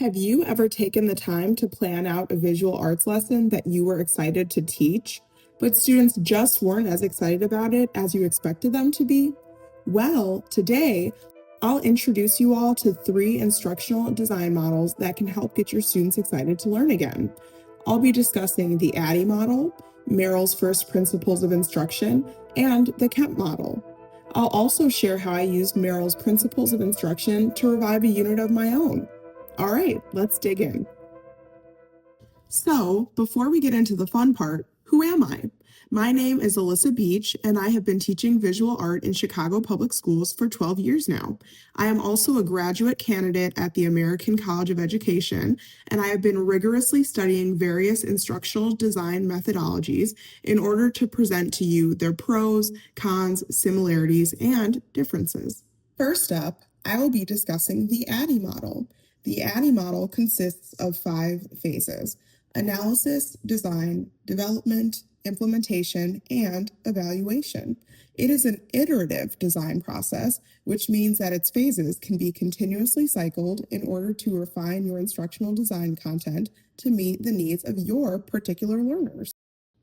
Have you ever taken the time to plan out a visual arts lesson that you were excited to teach, but students just weren't as excited about it as you expected them to be? Well, today, I'll introduce you all to 3 instructional design models that can help get your students excited to learn again. I'll be discussing the ADDIE model, Merrill's first principles of instruction, and the Kemp model. I'll also share how I used Merrill's principles of instruction to revive a unit of my own. All right, let's dig in. So, before we get into the fun part, who am I? My name is Alyssa Beach, and I have been teaching visual art in Chicago Public Schools for 12 years now. I am also a graduate candidate at the American College of Education, and I have been rigorously studying various instructional design methodologies in order to present to you their pros, cons, similarities, and differences. First up, I will be discussing the ADDIE model. The ADDIE model consists of 5 phases: analysis, design, development, implementation, and evaluation. It is an iterative design process, which means that its phases can be continuously cycled in order to refine your instructional design content to meet the needs of your particular learners.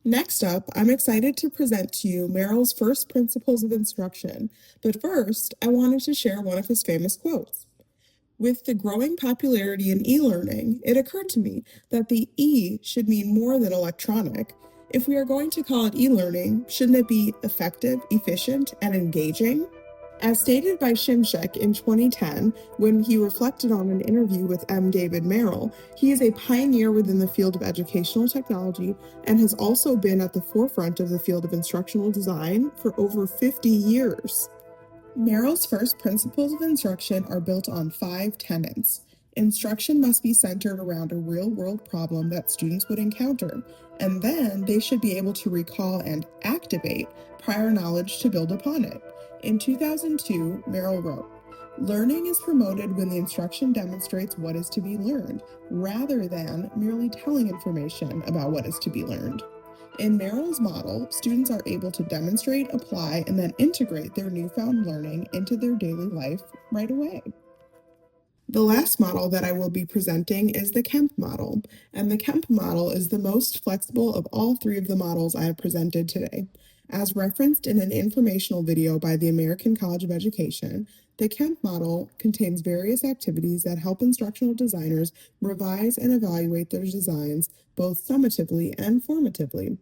Next up, I'm excited to present to you Merrill's first principles of instruction, but first, I wanted to share one of his famous quotes. With the growing popularity in e-learning, it occurred to me that the E should mean more than electronic. If we are going to call it e-learning, shouldn't it be effective, efficient, and engaging? As stated by Shimshek in 2010, when he reflected on an interview with M. David Merrill, he is a pioneer within the field of educational technology and has also been at the forefront of the field of instructional design for over 50 years. Merrill's first principles of instruction are built on 5 tenets. Instruction must be centered around a real-world problem that students would encounter, and then they should be able to recall and activate prior knowledge to build upon it. In 2002, Merrill wrote, "Learning is promoted when the instruction demonstrates what is to be learned, rather than merely telling information about what is to be learned." In Merrill's model, students are able to demonstrate, apply, and then integrate their newfound learning into their daily life right away. The last model that I will be presenting is the Kemp model, and the Kemp model is the most flexible of all 3 of the models I have presented today. As referenced in an informational video by the American College of Education, the Kemp model contains various activities that help instructional designers revise and evaluate their designs both summatively and formatively.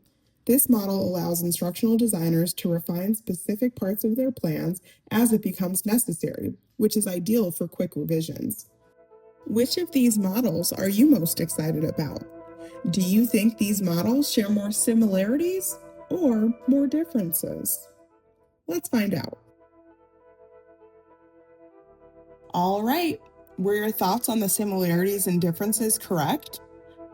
This model allows instructional designers to refine specific parts of their plans as it becomes necessary, which is ideal for quick revisions. Which of these models are you most excited about? Do you think these models share more similarities or more differences? Let's find out. All right, were your thoughts on the similarities and differences correct?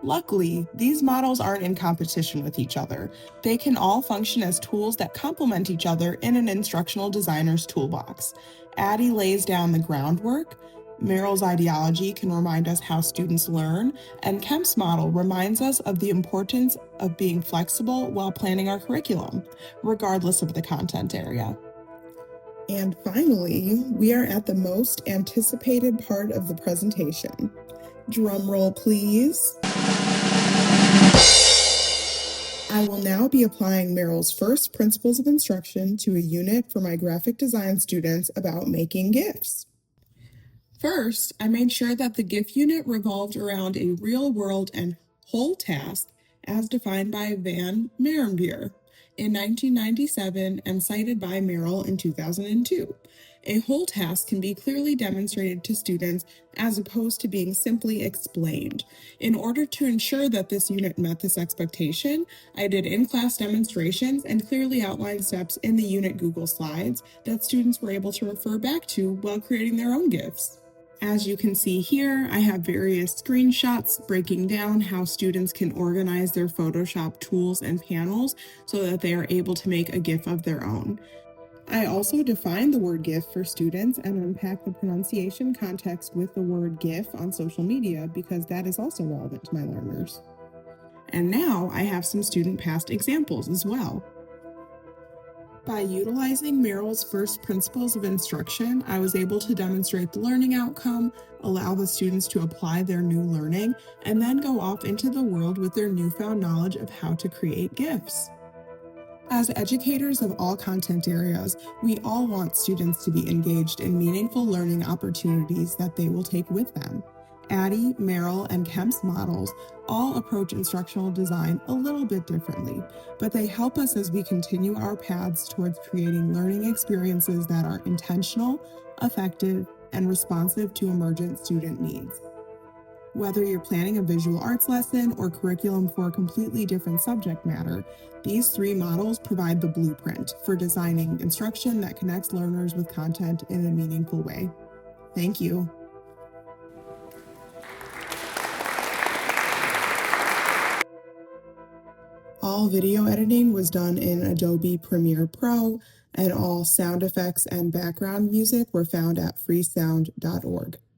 Luckily, these models aren't in competition with each other. They can all function as tools that complement each other in an instructional designer's toolbox. ADDIE lays down the groundwork, Merrill's ideology can remind us how students learn, and Kemp's model reminds us of the importance of being flexible while planning our curriculum, regardless of the content area. And finally, we are at the most anticipated part of the presentation. Drum roll, please. I will now be applying Merrill's first principles of instruction to a unit for my graphic design students about making GIFs. First, I made sure that the GIF unit revolved around a real-world and whole task as defined by Van Merenbier in 1997 and cited by Merrill in 2002. A whole task can be clearly demonstrated to students as opposed to being simply explained. In order to ensure that this unit met this expectation, I did in-class demonstrations and clearly outlined steps in the unit Google Slides that students were able to refer back to while creating their own GIFs. As you can see here, I have various screenshots breaking down how students can organize their Photoshop tools and panels so that they are able to make a GIF of their own. I also define the word GIF for students and unpack the pronunciation context with the word GIF on social media because that is also relevant to my learners. And now I have some student past examples as well. By utilizing Merrill's first principles of instruction, I was able to demonstrate the learning outcome, allow the students to apply their new learning, and then go off into the world with their newfound knowledge of how to create gifts. As educators of all content areas, we all want students to be engaged in meaningful learning opportunities that they will take with them. ADDIE, Merrill, and Kemp's models all approach instructional design a little bit differently, but they help us as we continue our paths towards creating learning experiences that are intentional, effective, and responsive to emergent student needs. Whether you're planning a visual arts lesson or curriculum for a completely different subject matter, these three models provide the blueprint for designing instruction that connects learners with content in a meaningful way. Thank you. All video editing was done in Adobe Premiere Pro, and all sound effects and background music were found at freesound.org.